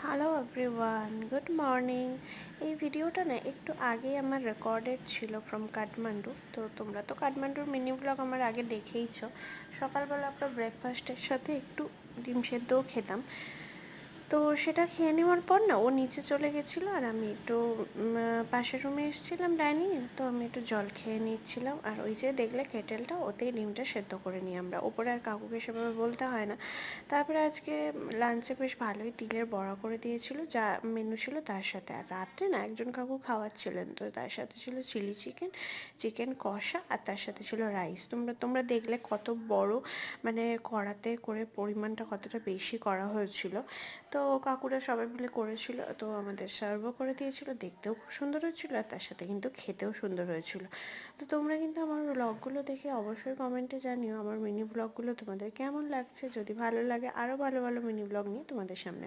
Hello everyone, good morning. এই ভিডিওটা না একটু আগেই আমার রেকর্ডেড ছিল ফ্রম কাঠমান্ডু। তো তোমরা তো কাঠমান্ডুর মিনি ব্লগ আমার আগে দেখেইছো। সকালবেলা একটা ব্রেকফাস্টের সাথে একটু ডিম সেদ্ধও খেতাম। তো সেটা খেয়ে নেওয়ার পর না ও নিচে চলে গেছিলো আর আমি একটু পাশের রুমে এসেছিলাম ডাইনিংয়ে। তো আমি একটু জল খেয়ে নিচ্ছিলাম আর ওই যে দেখলে কেটেলটা, ওতেই ডিমটা সেদ্ধ করে নিই আমরা। ওপরে আর কাকুকে সেভাবে বলতে হয় না। তারপরে আজকে লাঞ্চে বেশ ভালোই তিলের বড়া করে দিয়েছিল, যা মেনু ছিল তার সাথে। আর রাত্রে না একজন কাকু খাওয়াচ্ছিলেন, তো তার সাথে ছিল চিলি চিকেন, চিকেন কষা, আর তার সাথে ছিল রাইস। তোমরা দেখলে কত বড়, মানে কড়াতে করে পরিমাণটা কতটা বেশি করা হয়েছিল। তো কাকুরা সবাই মিলে করেছিল, তো আমাদের সার্ভও করে দিয়েছিল। দেখতেও খুব সুন্দর হয়েছিল আর তার সাথে কিন্তু খেতেও সুন্দর হয়েছিল। তো তোমরা কিন্তু আমার ব্লগগুলো দেখে অবশ্যই কমেন্টে জানিও আমার মিনি ব্লগগুলো তোমাদের কেমন লাগছে। যদি ভালো লাগে আরও ভালো ভালো মিনি ব্লগ নিয়ে তোমাদের সামনে